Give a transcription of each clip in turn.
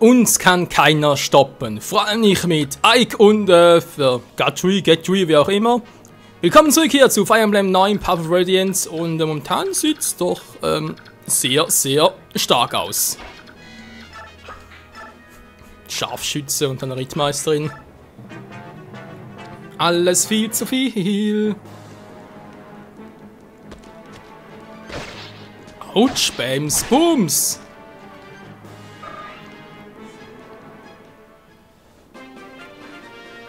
Uns kann keiner stoppen, vor allem nicht mit Ike und für Gatry, wie auch immer. Willkommen zurück hier zu Fire Emblem 9 Path of Radiance und momentan sieht es doch sehr, sehr stark aus. Scharfschütze und eine Rittmeisterin. Alles viel zu viel. Autsch, Bams, Booms.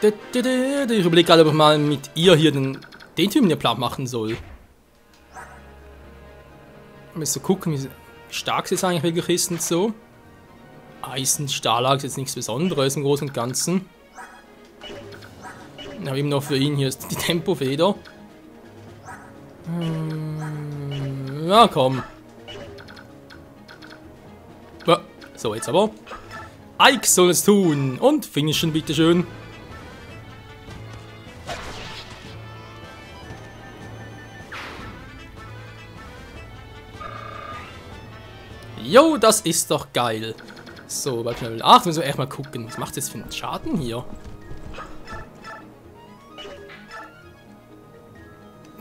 Ich überlege gerade, ob ich mal mit ihr hier den Typen hier platt machen soll. Ich muss so gucken, wie stark sie jetzt eigentlich wirklich ist und so. Eisen, Stalag ist jetzt nichts Besonderes im Großen und Ganzen. Ich habe eben noch für ihn hier ist die Tempofeder. Ja, komm. So, jetzt aber. Ike soll es tun. Und finishen, bitteschön. Jo, das ist doch geil. So, bei Level 8 müssen wir echt mal gucken. Was macht das für einen Schaden hier?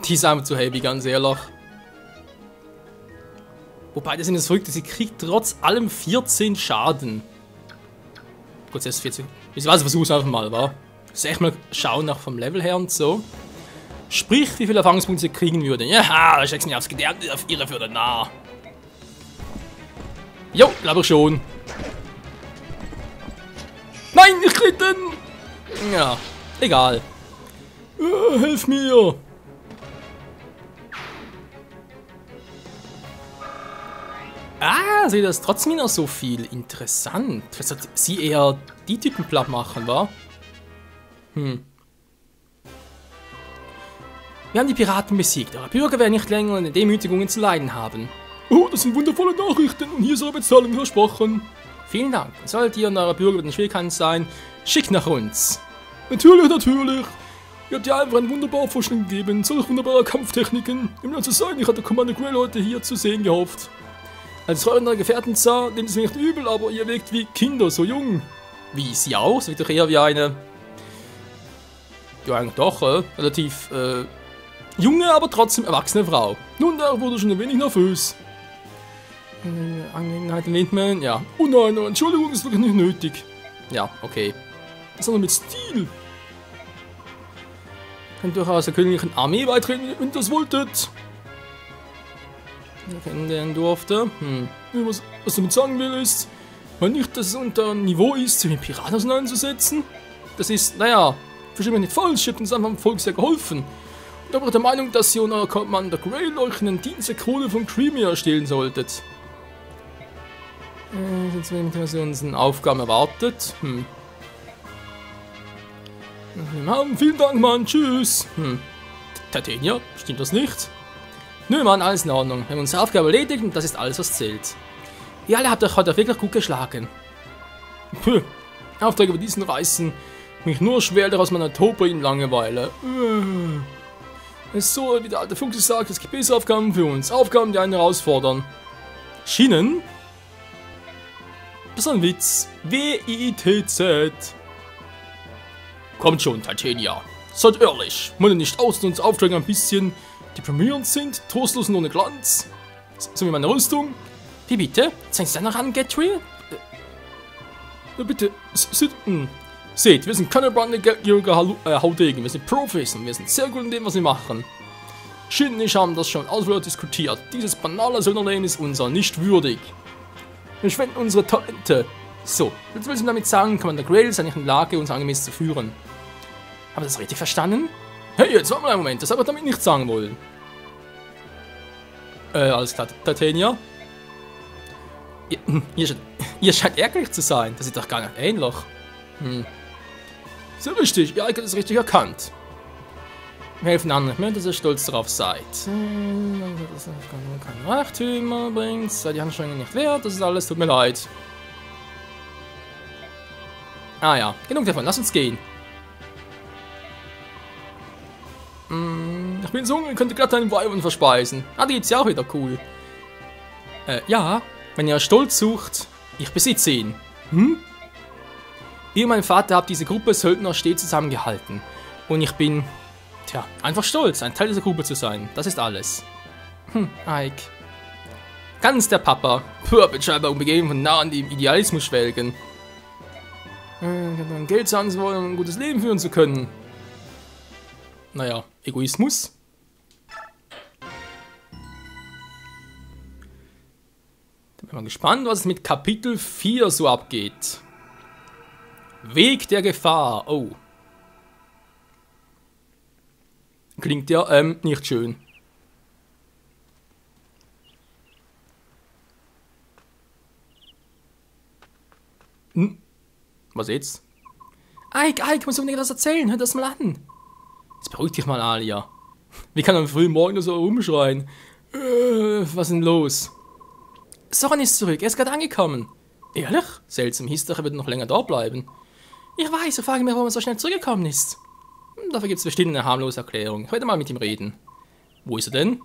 Die ist einfach zu heavy, ganz ehrlich. Wobei, das ist das Verrückte, sie kriegt trotz allem 14 Schaden. Gut, jetzt 14. Ich weiß, versuch's einfach mal, wa? Das echt mal schauen nach vom Level her und so. Sprich, wie viele Erfahrungspunkte sie kriegen würde. Ja, ich mir aufs Gedärm auf ihre für den nah. Jo, glaube ich schon. Nein, ich krieg den! Ja, egal. Hilf mir! Ah, seht ihr das trotzdem noch so viel? Interessant. Was sollte sie eher die Typen platt machen, wa? Wir haben die Piraten besiegt. Eure Bürger werden nicht länger an den Demütigungen zu leiden haben. Oh, das sind wundervolle Nachrichten und hier ist eure Bezahlung versprochen. Vielen Dank. Sollt ihr und eure Bürger mit den Schwierigkeiten sein, schickt nach uns. Natürlich, natürlich. Ihr habt ja einfach einen wunderbaren Vorschlag gegeben. Solch wunderbare Kampftechniken. Im Land zu sein, ich hatte Commander Grell heute hier zu sehen gehofft. Als ich eure Gefährten sah, nehmt es mir nicht übel, aber ihr wirkt wie Kinder, so jung. Wie sie auch? Sie wirkt doch eher wie eine... Ja, eigentlich doch, relativ, junge, aber trotzdem erwachsene Frau. Nun, da wurde schon ein wenig nervös. Angelegenheiten lehnt man, ja. Oh nein, Entschuldigung, ist wirklich nicht nötig. Ja, okay. Sondern mit Stil. Könnt durchaus der königlichen Armee beitreten, wenn ihr das wolltet. Kennenlernen durfte. Was damit sagen will, ist, weil nicht, dass es unter Niveau ist, sich mit Piraten auseinanderzusetzen. Das ist, naja, versteht mich nicht falsch, ich hab uns einfach dem Volk sehr geholfen. Und aber der Meinung, dass ihr und euer Commander Grell euch einen Dienst der Krone von Creamy erstellen solltet. Sind wir mit unseren Aufgaben erwartet? Vielen Dank, Mann, tschüss. Titania, stimmt das nicht? Nö, Mann, alles in Ordnung. Wir haben unsere Aufgabe erledigt und das ist alles, was zählt. Ihr alle habt euch heute wirklich gut geschlagen. Aufträge über diesen reißen mich nur schwer aus meiner tobenden Langeweile. Es ist so, wie der alte Fuchs sagt, es gibt bessere Aufgaben für uns. Aufgaben, die einen herausfordern. Schienen? Das ist ein Witz. W-I-T-Z. Kommt schon, Titania. Seid ehrlich. Wollen nicht außen uns Aufträge ein bisschen deprimierend sind, trostlos und ohne Glanz? So wie meine Rüstung? Wie bitte? Zeigst du noch an, Gatry? Ja, bitte. Seht, wir sind keine Bande geldgieriger Haudegen. Wir sind Profis und wir sind sehr gut in dem, was wir machen. Shin und ich haben das schon ausführlich diskutiert. Dieses banale Söldnerleben ist unser nicht würdig. Wir schwenden unsere Talente. So, jetzt willst du damit sagen, Commander Grell ist eigentlich in der Lage, uns angemessen zu führen. Habe ich das richtig verstanden? Hey, jetzt warte mal einen Moment, das habe ich damit nicht sagen wollen. Alles klar, Titania. Ihr scheint ärgerlich zu sein, das ist doch gar nicht ähnlich. Sehr richtig, ihr habt es richtig erkannt. Wir helfen anderen, ich möchte, dass ihr stolz darauf seid. Keine Reichtümer bringt, seid die Anstrengung nicht wert, das ist alles, tut mir leid. Ah ja, genug davon, lass uns gehen. Ich bin so hungrig, könnte glatt einen Weibern verspeisen. Ah, die ist ja auch wieder cool. Ja, wenn ihr Stolz sucht, ich besitze ihn. Ihr und mein Vater habt diese Gruppe Söldner stets zusammengehalten. Und ich bin, einfach stolz, ein Teil dieser Gruppe zu sein. Das ist alles. Ike. Ganz der Papa. Wird scheinbar umgeben von nah an dem Idealismus schwelgen. Geld zahlen zu wollen, um ein gutes Leben führen zu können. Naja, Egoismus. Dann bin ich mal gespannt, was mit Kapitel 4 so abgeht. Weg der Gefahr. Oh. Klingt ja, nicht schön. Was jetzt? Ike, ich muss unbedingt was erzählen. Hör das mal an. Jetzt beruhig dich mal, Alia. Wie kann man früh morgen so rumschreien? Was ist denn los? Soren ist zurück. Er ist gerade angekommen. Ehrlich? Seltsam. Hieß doch, er wird noch länger da bleiben. Ich weiß, ich frage mich, warum er so schnell zurückgekommen ist. Dafür gibt es bestimmt eine harmlose Erklärung. Ich werde mal mit ihm reden. Wo ist er denn?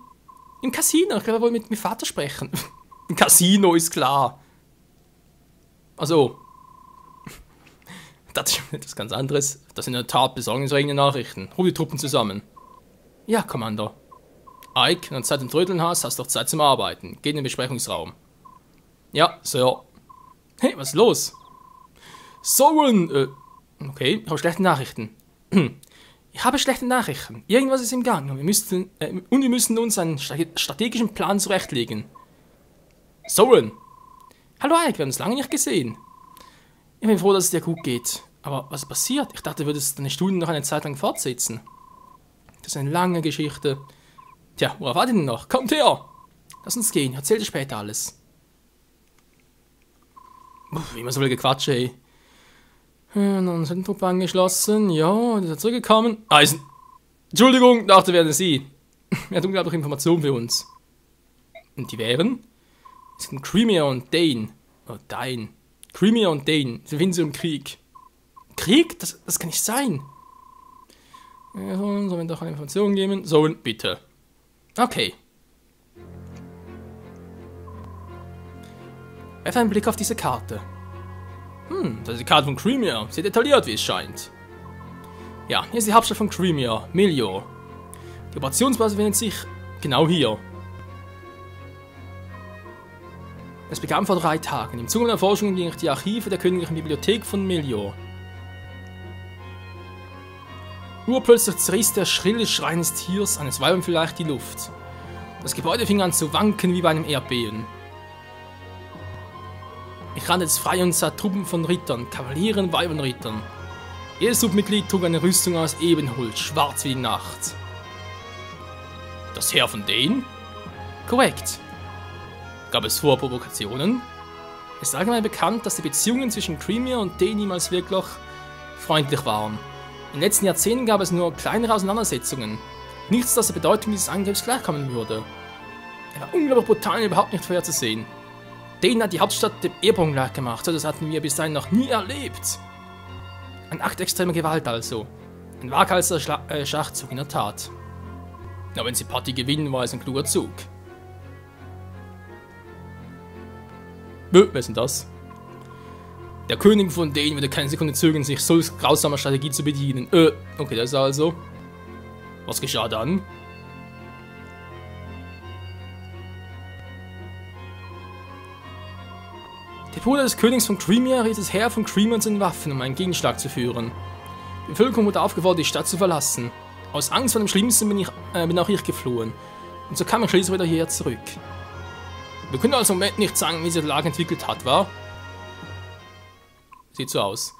Im Casino. Ich glaube, er wohl mit meinem Vater sprechen. Im Casino, ist klar. Also. Das ist etwas ganz anderes. Das sind in der Tat besorgniserregende Nachrichten. Ruf die Truppen zusammen. Ja, Kommando. Ike, wenn du Zeit zum Trödeln hast du doch Zeit zum Arbeiten. Geh in den Besprechungsraum. Ja, Sir. Hey, was ist los? Soren, okay, ich habe schlechte Nachrichten. Ich habe schlechte Nachrichten. Irgendwas ist im Gang und wir müssen uns einen strategischen Plan zurechtlegen. Soren! Hallo Ike, wir haben uns lange nicht gesehen. Ich bin froh, dass es dir gut geht. Aber was ist passiert? Ich dachte, du würdest deine Studien noch eine Zeit lang fortsetzen. Das ist eine lange Geschichte. Tja, worauf wartet ihr denn noch? Kommt her! Lass uns gehen, erzähl dir später alles. Wie immer so viel Gequatsche, hey. Dann sind die Truppe angeschlossen. Ja, die sind zurückgekommen. Eisen. Entschuldigung, dachte, werden Sie. Er hat unglaubliche Informationen für uns. Und die wären? Es sind Crimea und Dane. Oh, Dane. Crimea und Dane. Sie finden sie im Krieg. Krieg? Das kann nicht sein. Ja, sollen wir doch eine Information geben? So, bitte. Okay. Werfe einen Blick auf diese Karte. Das ist die Karte von Crimea. Sehr detailliert, wie es scheint. Ja, hier ist die Hauptstadt von Crimea, Melior. Die Operationsbasis befindet sich genau hier. Es begann vor 3 Tagen. Im Zuge der Forschung ging ich die Archive der Königlichen Bibliothek von Melior. Urplötzlich zerriss der schrille Schrei eines Tiers, eines Weibern vielleicht, die Luft. Das Gebäude fing an zu wanken wie bei einem Erdbeben. Ich rannte jetzt frei und sah Truppen von Rittern, Kavalieren, Weibern, Rittern. Jedes Submitglied trug eine Rüstung aus Ebenholz, schwarz wie die Nacht. Das Heer von Dane? Korrekt. Gab es vorher Provokationen? Es ist allgemein bekannt, dass die Beziehungen zwischen Crimea und Dane niemals wirklich freundlich waren. In den letzten Jahrzehnten gab es nur kleinere Auseinandersetzungen. Nichts, das der Bedeutung dieses Angriffs gleichkommen würde. Er war unglaublich brutal und überhaupt nicht vorherzusehen. Dane hat die Hauptstadt dem Erdboden gleich gemacht, so das hatten wir bis dahin noch nie erlebt. Ein Akt extremer Gewalt also. Ein waghalsiger Schachzug in der Tat. Aber wenn sie Partie gewinnen, war es ein kluger Zug. Wer ist denn das? Der König von Dane würde keine Sekunde zögern, sich so grausamer Strategie zu bedienen. Okay, das ist also. Was geschah dann? Der Bruder des Königs von Crimea riet das Heer von Crimea zu den Waffen, um einen Gegenschlag zu führen. Die Bevölkerung wurde aufgefordert, die Stadt zu verlassen. Aus Angst vor dem Schlimmsten bin auch ich geflohen. Und so kam ich schließlich wieder hierher zurück. Wir können also im Moment nicht sagen, wie sich die Lage entwickelt hat, wa? Sieht so aus.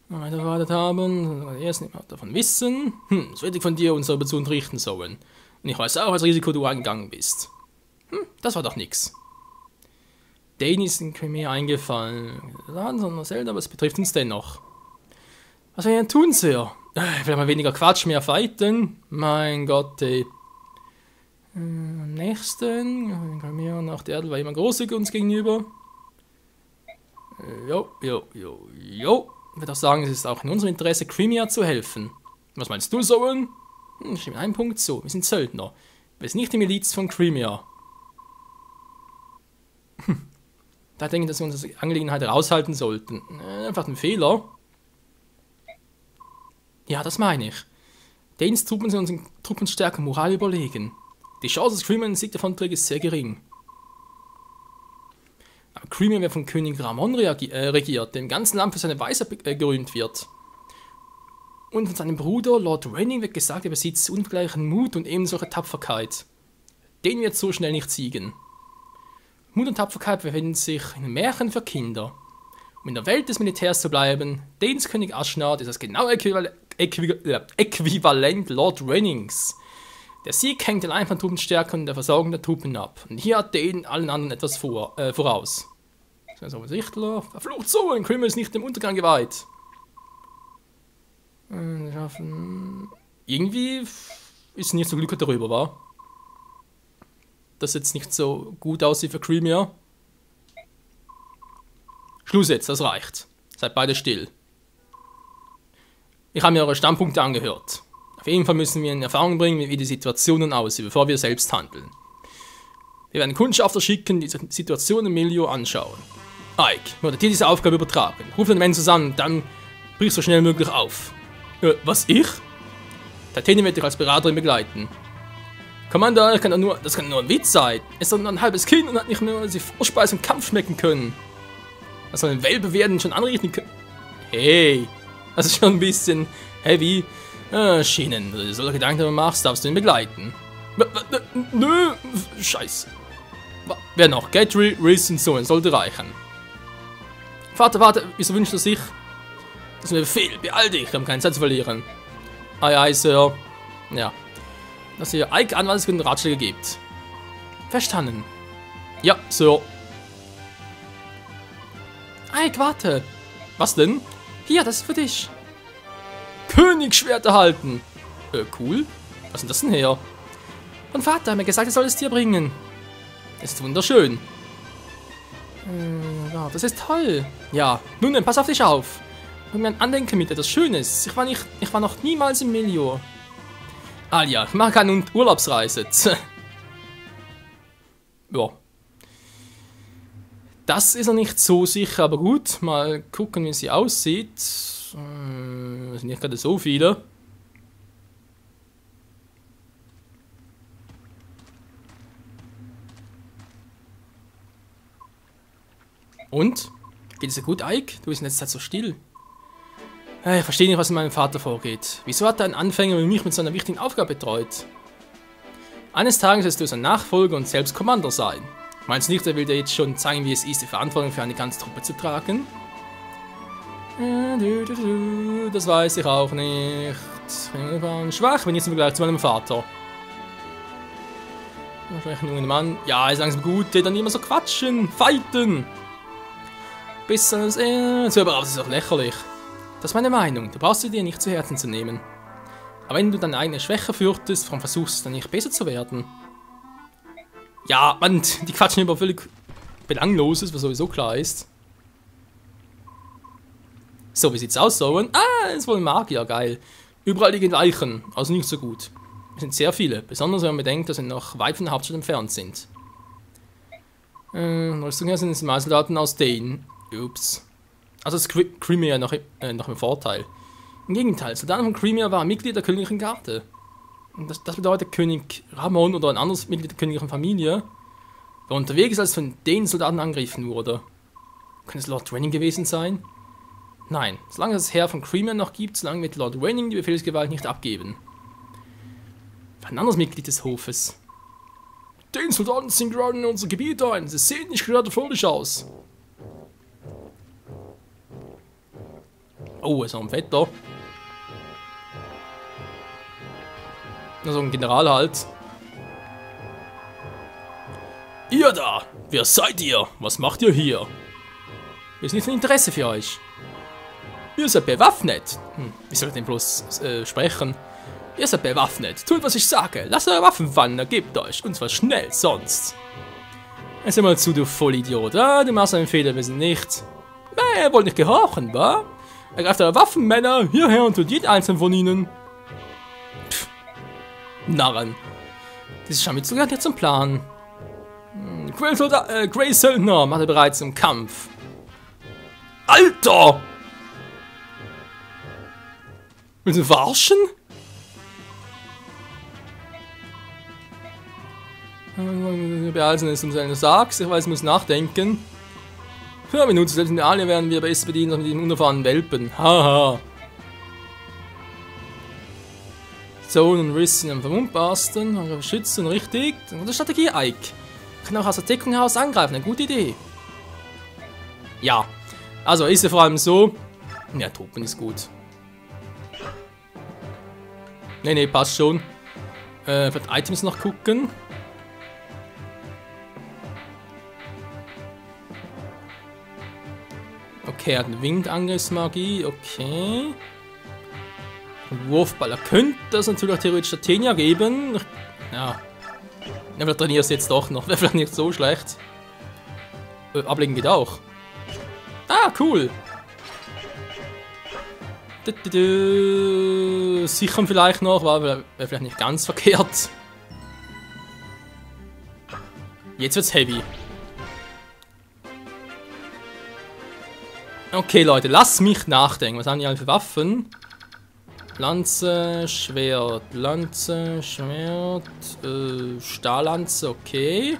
Weiter gewartet haben, erst nicht mehr davon wissen. Es wird von dir uns darüber zu unterrichten sollen. Und ich weiß auch, welches Risiko du eingegangen bist. Das war doch nix. Dane ist in Crimea eingefallen. Selten, aber es betrifft uns dennoch. Was werden wir denn tun, Sir? Ich will mal weniger Quatsch, mehr fighten. Mein Gott, ey. Am nächsten, Crimea nach der Erde war jemand großig uns gegenüber. Jo. Ich würde auch sagen, es ist auch in unserem Interesse, Crimea zu helfen. Was meinst du, Soren? Ich stimme einen Punkt zu. Wir sind Söldner. Wir sind nicht die Miliz von Crimea. Da denke ich, dass wir unsere Angelegenheit heraushalten sollten. Einfach ein Fehler. Ja, das meine ich. Danes Truppen sind unseren Truppenstärke und Moral überlegen. Die Chance, dass Creamier einen Sieg davonträgt, ist sehr gering. Aber Creamier wird von König Ramon regiert, der im ganzen Land für seine Weisheit gerühmt wird. Und von seinem Bruder Lord Renning wird gesagt, er besitzt unvergleichlichen Mut und ebensolche Tapferkeit. Den wird so schnell nicht siegen. Mut und Tapferkeit befinden sich in Märchen für Kinder. Um in der Welt des Militärs zu bleiben, Danes König Ashnard ist das genaue Äquivalent Lord Rennings. Der Sieg hängt allein von Truppenstärke und der Versorgung der Truppen ab. Und hier hat Dane allen anderen etwas voraus. Das ist ganz offensichtlich. Verflucht so, ein Creamier ist nicht dem Untergang geweiht. Irgendwie ist nicht so glücklich darüber, wa? Dass jetzt nicht so gut aussieht für Creamier. Schluss jetzt, das reicht. Seid beide still. Ich habe mir eure Standpunkte angehört. Auf jeden Fall müssen wir in Erfahrung bringen, wie die Situationen aussehen, bevor wir selbst handeln. Wir werden Kundschafter schicken, die die Situation im Milieu anschauen. Ike, würde dir diese Aufgabe übertragen. Ruf den Mann zusammen, dann brich so schnell wie möglich auf. Was, ich? Titania wird dich als Beraterin begleiten. Commander, das kann nur ein Witz sein. Er ist doch nur ein halbes Kind und hat nicht mehr die Vorspeise im Kampf schmecken können. Was soll ein Welpe werden schon anrichten können? Hey, das ist schon ein bisschen heavy. Schienen, wenn du solche Gedanken darüber machst, darfst du ihn begleiten. Nö, scheiße. Wer noch? Gatry, Riz und so, sollte reichen. Vater, wieso wünscht er sich? Das ist ein Befehl, beeil dich, wir haben keine Zeit zu verlieren. Ei, Sir. Ja. Dass ihr Ike Anweisungen und Ratschläge gebt. Verstanden. Ja, Sir. Ike, warte. Was denn? Hier, das ist für dich. Königsschwert erhalten. Cool. Was ist denn das denn her? Und Vater hat mir gesagt, er soll es dir bringen. Das ist wunderschön. Ja, das ist toll. Ja, nun dann, pass auf dich auf. Bring mir ein Andenken mit, etwas Schönes. Ich war noch niemals im Milieu. Alia, ich mache keine Urlaubsreise. Ja. Das ist er nicht so sicher, aber gut. Mal gucken, wie sie aussieht. Es sind nicht gerade so viele. Und? Geht es dir gut, Ike? Du bist in letzter Zeit so still. Ich verstehe nicht, was in meinem Vater vorgeht. Wieso hat er einen Anfänger wie mich mit so einer wichtigen Aufgabe betreut? Eines Tages wirst du sein Nachfolger und selbst Commander sein. Meinst du nicht, er will dir jetzt schon zeigen, wie es ist, die Verantwortung für eine ganze Truppe zu tragen? Das weiß ich auch nicht. Ich bin schwach, wenn ich zum Vergleich zu meinem Vater. Vielleicht ein junger Mann. Ja, ist langsam gut, der dann immer so quatschen, fighten. Bis das aber das ist doch lächerlich. Das ist meine Meinung, du brauchst sie dir nicht zu Herzen zu nehmen. Aber wenn du deine eigene Schwäche fürchtest, warum versuchst du dann nicht besser zu werden? Ja, Mann, die quatschen über völlig Belangloses, was sowieso klar ist. So, wie sieht's aus, Soren? Ah, das ist wohl ein Magier, geil. Überall liegen Leichen, also nicht so gut. Es sind sehr viele, besonders wenn man bedenkt, dass sie noch weit von der Hauptstadt entfernt sind. Rüstung her sind es Soldaten aus Dane. Ups. Also ist Creamier noch im Vorteil. Im Gegenteil, Soldaten von Creamier waren Mitglied der königlichen Garde. Und das bedeutet, König Ramon oder ein anderes Mitglied der königlichen Familie war unterwegs, als von den Soldaten angegriffen wurde. Könnte es Lord Renning gewesen sein? Nein, solange es das Heer von Creamier noch gibt, solange wird Lord Renning die Befehlsgewalt nicht abgeben. War ein anderes Mitglied des Hofes. Den Soldaten sind gerade in unser Gebiet ein, sie sehen nicht gerade fröhlich aus. Oh, ist noch ein Vetter. Also ein General halt. Ihr da! Wer seid ihr? Was macht ihr hier? Wir sind nicht von Interesse für euch. Ihr seid bewaffnet. Wie soll ich denn bloß sprechen? Ihr seid bewaffnet. Tut, was ich sage. Lasst eure Waffen fallen, ergebt euch. Und zwar schnell, sonst. Jetzt mal zu, du Vollidiot. Ah, du machst einen Fehler, wir sind nicht. Ihr wollt nicht gehorchen, wa? Ergreift eure Waffen, Männer, hierher und tut jeden einzelnen von ihnen. Pff. Narren. Dieses Scharmützel gehört jetzt zum Plan. Grey Söldner macht er bereit zum Kampf. Alter! Willst du verarschen? Behalten es um seine Sargs. Ich weiß, ich muss nachdenken. 4 Minuten, selbst in der Alien werden wir besser bedient als mit den unerfahrenen Welpen. Haha. Zone und Riss am Verwundbarsten, schützen, richtig. Und der Strategie, Ike. Kann auch aus der Deckung heraus angreifen, eine gute Idee. Ja. Also ist ja vor allem so. Ja, Truppen ist gut. Ne, passt schon. Für die Items noch gucken. Okay, er hat eine Windangriffsmagie, okay. Ein Wurfball, er könnte das natürlich theoretisch Athenia geben. Ja. Ja, wir trainieren es jetzt doch noch, wäre vielleicht nicht so schlecht. Ablegen geht auch. Ah, cool. Sichern vielleicht noch, wäre vielleicht nicht ganz verkehrt. Jetzt wird's heavy. Okay, Leute, lasst mich nachdenken. Was haben die alle für Waffen? Lanze, Schwert, Stahllanze, okay.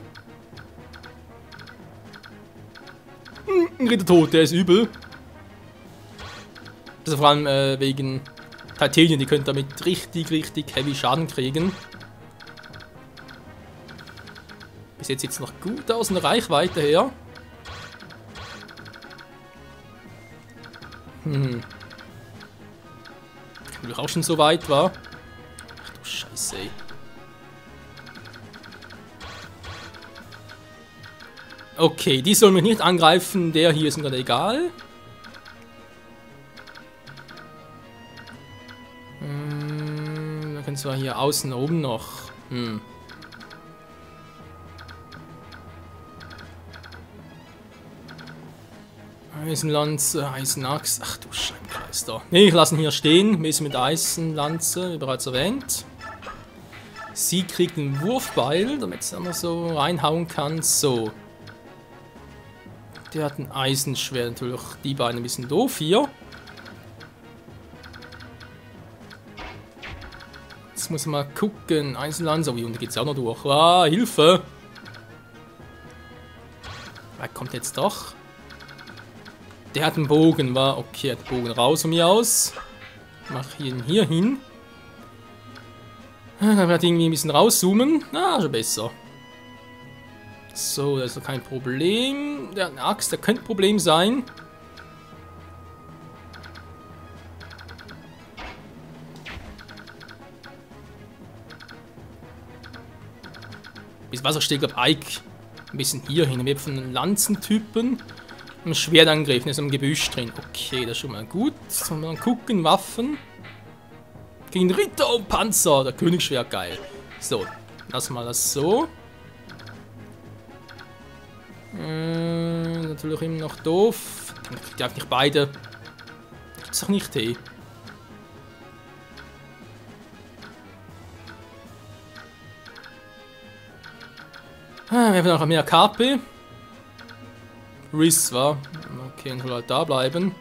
Ein Rittertod, der ist übel. Also vor allem wegen Titanium, die könnt damit richtig heavy Schaden kriegen. Bis jetzt sieht es noch gut aus in der Reichweite her. Weil ich auch schon so weit war. Ach du Scheiße, ey. Okay, die sollen mich nicht angreifen. Der hier ist mir gerade egal. Wir können zwar hier außen oben noch. Eisenlanze, Eisenaxt. Ach du Scheibenkleister. Ne, ich lasse ihn hier stehen. Wir sind mit Eisenlanze, wie bereits erwähnt. Sie kriegt einen Wurfbeil, damit sie einmal so reinhauen kann. So. Der hat ein Eisenschwert. Natürlich die beiden ein bisschen doof hier. Jetzt muss man mal gucken. Eisenlanze. Oh, hier unten geht es auch noch durch. Ah, Hilfe! Wer kommt jetzt doch? Der hat einen Bogen, war okay, hat den Bogen raus von mir aus. Mach ihn hier hin. Dann wird irgendwie ein bisschen rauszoomen. Ah, schon besser. So, das ist doch kein Problem. Der hat eine Axt, der könnte ein Problem sein. Bis Wasser steht, glaube Ike ein bisschen hier hin. Wir haben einen Lanzentypen. Ein Schwertangriff, ist im Gebüsch drin. Okay, das ist schon mal gut. Sollen wir mal gucken, Waffen. Gegen Ritter und Panzer, der Königsschwert, geil. So, lassen wir das so. Natürlich immer noch doof. Ich krieg die eigentlich beide. Gibt's doch nicht, hey. Wir haben noch mehr KP. Riss war. Okay, dann soll halt da bleiben.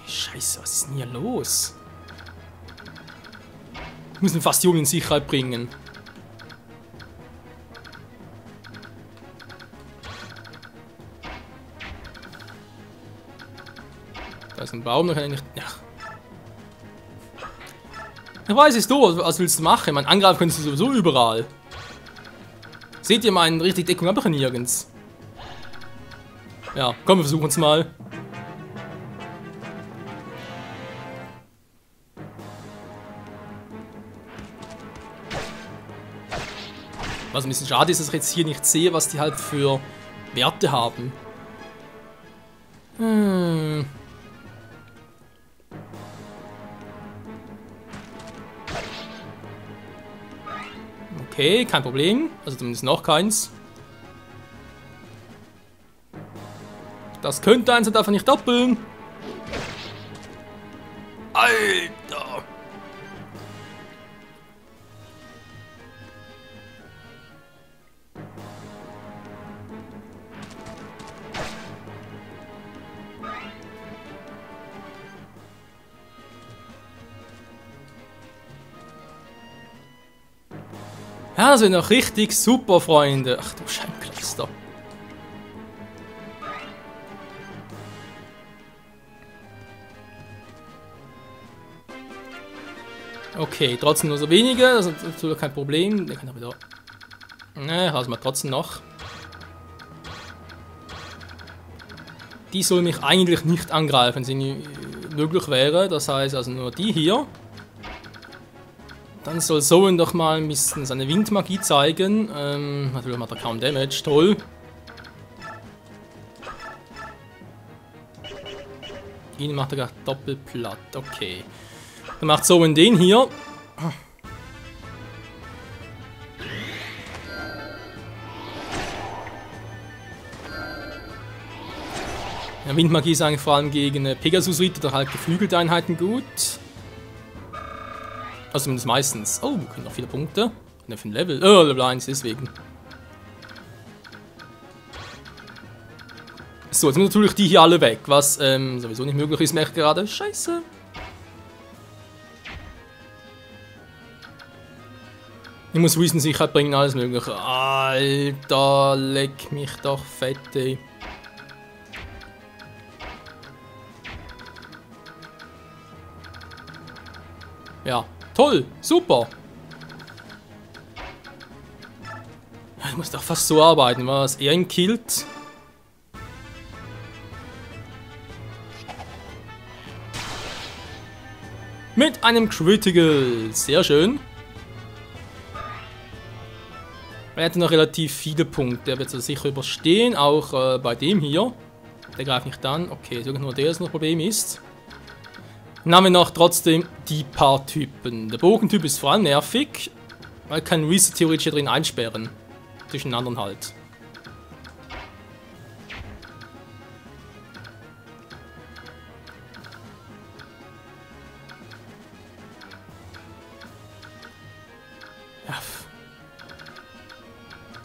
Scheiße, was ist denn hier los? Wir müssen fast die Jungen in Sicherheit bringen. Da ist ein Baum, da kann ich nicht. Ja. Ich weiß, es ist doof, was willst du machen? Man angreifen können sie sowieso überall. Seht ihr mal, richtig Deckung habe ich nirgends. Ja, komm, wir versuchen es mal. Was ein bisschen schade ist, dass ich jetzt hier nicht sehe, was die halt für Werte haben. Okay, kein Problem. Also zumindest noch keins. Das könnte eins, darf er nicht doppeln. Alter! Ja, das wird noch richtig super, Freunde. Ach du Scheibenkleister. Okay, trotzdem nur so wenige, das ist natürlich kein Problem. Der kann auch wieder. Ne, lassen wir trotzdem noch. Die soll mich eigentlich nicht angreifen, wenn sie nicht möglich wäre. Das heißt also nur die hier. Dann soll Zoan doch mal ein bisschen seine Windmagie zeigen. Natürlich macht er kaum Damage, toll. Ihn macht er gerade doppelt platt, okay. Dann macht Zoan den hier. Ja, Windmagie ist eigentlich vor allem gegen Pegasus-Ritter oder halt geflügelte Einheiten gut. Also zumindest meistens. Oh, wir können noch viele Punkte. Ne, für ein Level. Oh, Level 1, deswegen. So, jetzt sind natürlich die hier alle weg, was sowieso nicht möglich ist, merke ich gerade. Scheiße. Ich muss Reason Sicherheit bringen, alles mögliche. Alter, leck mich doch fett, ey. Ja, toll, super. Ich muss doch fast so arbeiten, was er ihn killt. Mit einem Critical, sehr schön. Er hätte noch relativ viele Punkte, er wird es sicher überstehen, auch bei dem hier. Der greift nicht an, okay, sogar nur der, das noch ein Problem ist. Dann haben wir noch trotzdem die paar Typen. Der Bogentyp ist vor allem nervig, weil kann Reset theoretisch hier drin einsperren. Zwischen den anderen halt.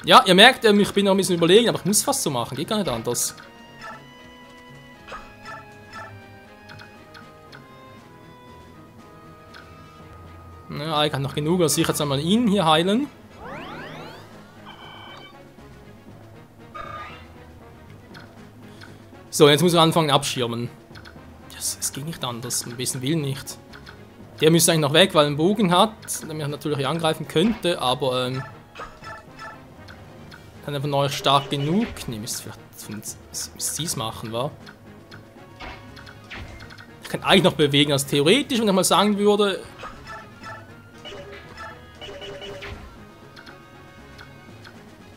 Ja, ihr merkt, ich bin noch ein bisschen überlegen, aber ich muss fast so machen, geht gar nicht anders. Ja, ich kann noch genug, also ich jetzt einmal ihn hier heilen. So, jetzt muss ich anfangen abschirmen. Es geht nicht anders, ein bisschen will nicht. Der müsste eigentlich noch weg, weil er einen Bogen hat, der mich natürlich angreifen könnte, aber dann einfach noch stark genug. Ne, müsste sie es machen, wa? Ich kann eigentlich noch bewegen, als theoretisch, wenn ich mal sagen würde.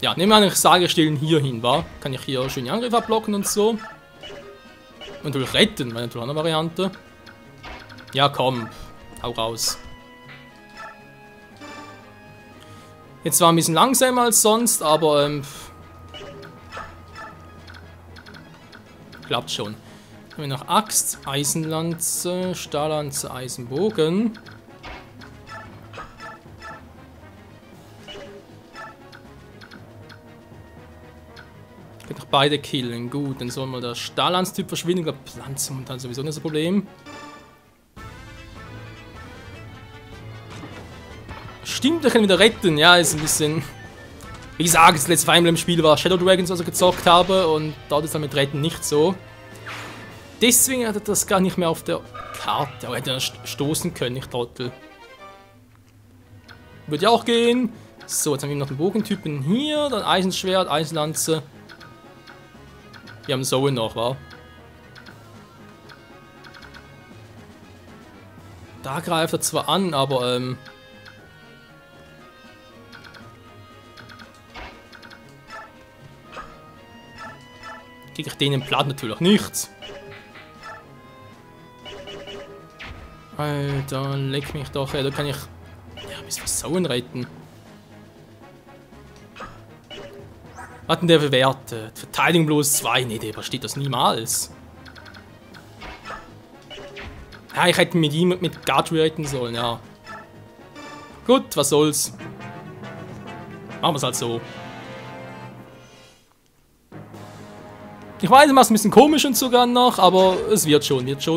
Ja, nehmen wir an, ich sage, stellen hier hin, wa? Kann ich hier schön die Angriffe abblocken und so. Und natürlich retten, wäre natürlich auch eine Variante. Ja, komm, hau raus. Jetzt war ein bisschen langsamer als sonst, aber klappt schon. Dann haben wir noch Axt, Eisenlanze, Stahllanze, Eisenbogen. Ich kann doch beide killen. Gut, dann soll mal der Stahllanz-Typ verschwinden. Ich glaube, Lanze momentan sowieso nicht das Problem. Stimmt, wir können wieder retten. Ja, ist ein bisschen. Wie gesagt, das letzte Fire Emblem Spiel war Shadow Dragons, was ich gezockt habe. Und dort ist dann mit Retten nicht so. Deswegen hat er das gar nicht mehr auf der Karte. Aber hätte er stoßen können, ich Trottel. Würde ja auch gehen. So, jetzt haben wir noch den Bogentypen hier. Dann Eisenschwert, Eisenlanze. Wir haben Zoe noch, wa? Da greift er zwar an, aber kriege ich den im Platt natürlich nichts. Alter, leck mich doch, ey. Da kann ich ja bis Versauen retten. Was denn der für Werte? Verteidigung bloß 2. Ne, der übersteht das niemals. Ja, ich hätte mit ihm mit Guard reiten sollen, ja. Gut, was soll's. Machen wir es halt so. Ich weiß, es macht ein bisschen komisch und sogar noch, aber es wird schon, Ich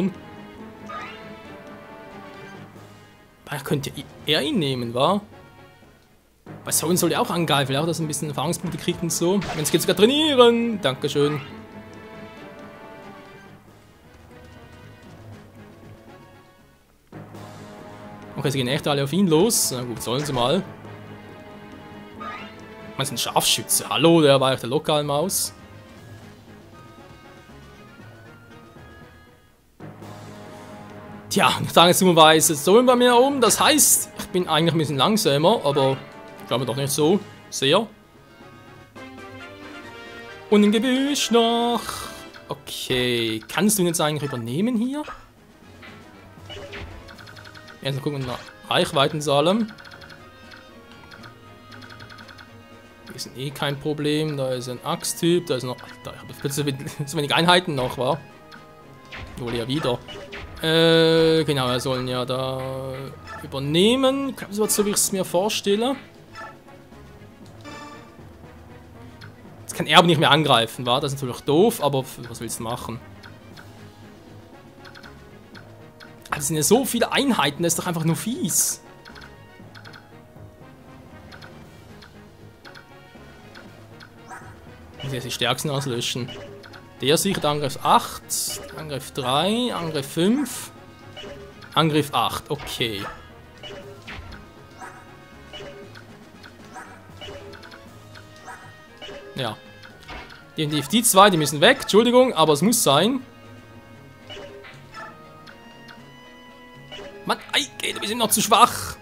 könnte er ihn nehmen, wa? Weil Soren soll ja auch angreifen, auch dass er ein bisschen Erfahrungspunkte kriegt und so. Jetzt geht's sogar trainieren. Dankeschön. Okay, sie gehen echt alle auf ihn los. Na gut, sollen sie mal. Das ist ein Scharfschütze. Hallo, der war echt der Lokalmaus. Tja, ich sage jetzt dummerweise, Soren bei mir oben. Das heißt, ich bin eigentlich ein bisschen langsamer, aber ich glaube doch nicht so sehr. Und im Gebüsch noch. Okay, kannst du ihn jetzt eigentlich übernehmen hier? Erstmal gucken nach Reichweitenzahlen. Die sind eh kein Problem. Da ist ein Axttyp, da ist noch. Alter, ich habe plötzlich so wenig Einheiten noch, war. Wohl ja wieder. Genau, wir sollen ja da übernehmen. Ich glaube, so wie ich es mir vorstelle. Jetzt kann er aber nicht mehr angreifen, war? Das ist natürlich doof, aber was willst du machen? Das sind ja so viele Einheiten, das ist doch einfach nur fies. Ich muss jetzt die stärksten auslöschen. Der sichert Angriff 8, Angriff 3, Angriff 5, Angriff 8, okay. Ja. Die zwei, die müssen weg, Entschuldigung, aber es muss sein. Mann, Eike, wir sind noch zu schwach.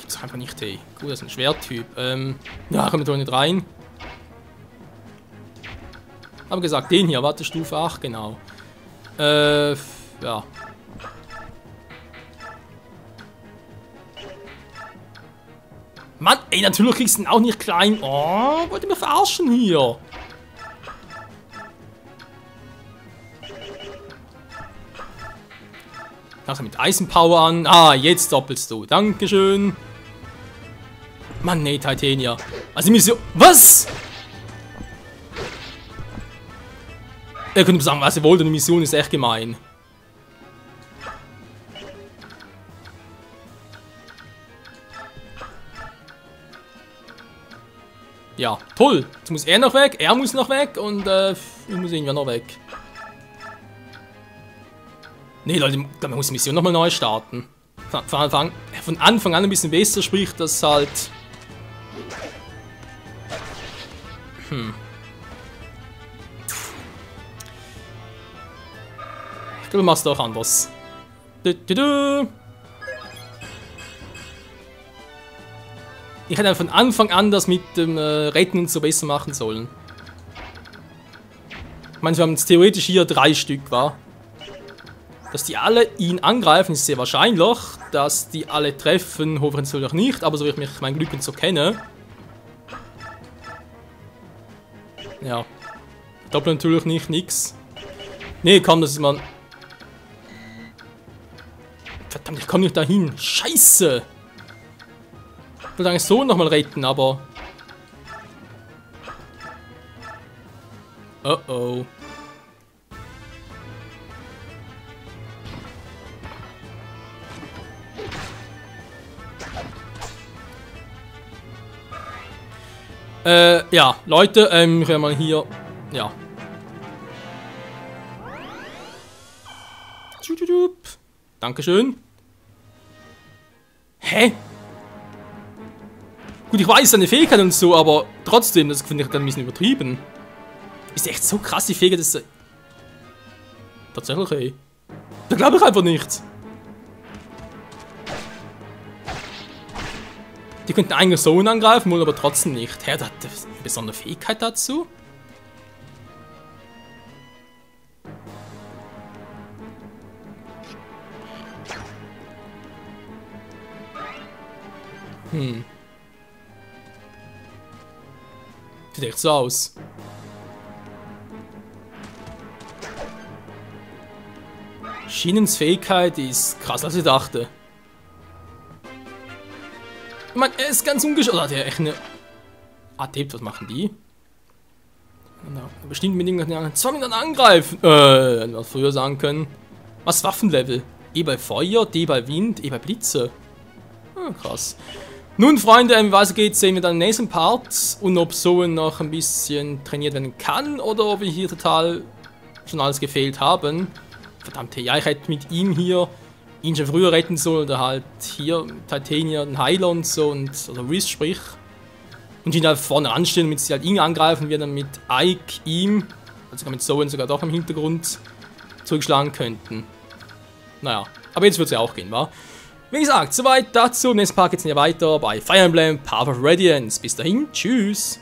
Gibt's doch einfach nicht, hey. Gut, das ist ein Schwerttyp. Ja, kommen wir doch nicht rein. Aber gesagt, den hier, warte, Stufe 8, genau. Ja. Mann, ey, natürlich kriegst du ihn auch nicht klein. Oh, wollt ihr mich verarschen hier? Also mit Eisenpower an. Ah, jetzt doppelst du. Dankeschön. Mann, nee, Titania. Also die Mission... Was? Ihr könnt sagen, was ihr wollt, die Mission ist echt gemein. Ja, toll. Jetzt muss er noch weg, er muss noch weg und ich muss irgendwann noch weg. Nee, Leute, man muss die Mission nochmal neu starten. Von Anfang an ein bisschen besser, sprich das halt... Ich glaube, du machst auch anders. Ich hätte von Anfang an das mit dem Retten und so besser machen sollen. Ich meine, wir haben jetzt theoretisch hier 3 Stück, war. Dass die alle ihn angreifen, ist sehr wahrscheinlich. Dass die alle treffen, hoffe ich natürlich nicht, aber so wie ich mich mein Glück und so kenne. Ja. Doppel natürlich nicht, nix. Nee, komm, das ist mal... Verdammt, ich komme nicht dahin. Scheiße! Ich wollte eigentlich so nochmal retten, aber... Oh oh. Ja, Leute, ich werde mal hier... Ja. Dankeschön. Hä? Gut, ich weiß seine Fähigkeit und so, aber trotzdem, das finde ich dann ein bisschen übertrieben. Ist echt so krass, die Fähigkeit, dass... Tatsächlich, ey. Da glaube ich einfach nicht. Die könnten eigentlich so angreifen, wollen aber trotzdem nicht. Hä, der hat eine besondere Fähigkeit dazu? Sieht echt so aus. Schienens Fähigkeit ist krass, als ich dachte. Ich meine, er ist ganz ungeschickt. Oder hat er echt eine... Adept, was machen die? Bestimmt mit irgendeinen 2 Minuten angreifen. Hätten wir früher sagen können. Was Waffenlevel? E bei Feuer, D bei Wind, E bei Blitze. Ah, krass. Nun, Freunde, wie weiter geht's, sehen wir dann im nächsten Part. Und ob Zoen noch ein bisschen trainiert werden kann oder ob wir hier total schon alles gefehlt haben. Verdammt, ja, ich hätte mit ihm hier ihn schon früher retten sollen oder halt hier Titania, den Heiler und so und also Riz sprich. Und ihn halt vorne anstellen, damit sie halt ihn angreifen, wir dann mit Ike ihm, also sogar mit Zoen sogar doch im Hintergrund zurückschlagen könnten. Naja, aber jetzt wird es ja auch gehen, wa? Wie gesagt, soweit dazu. Im nächsten Part geht es ja weiter bei Fire Emblem Path of Radiance. Bis dahin, tschüss!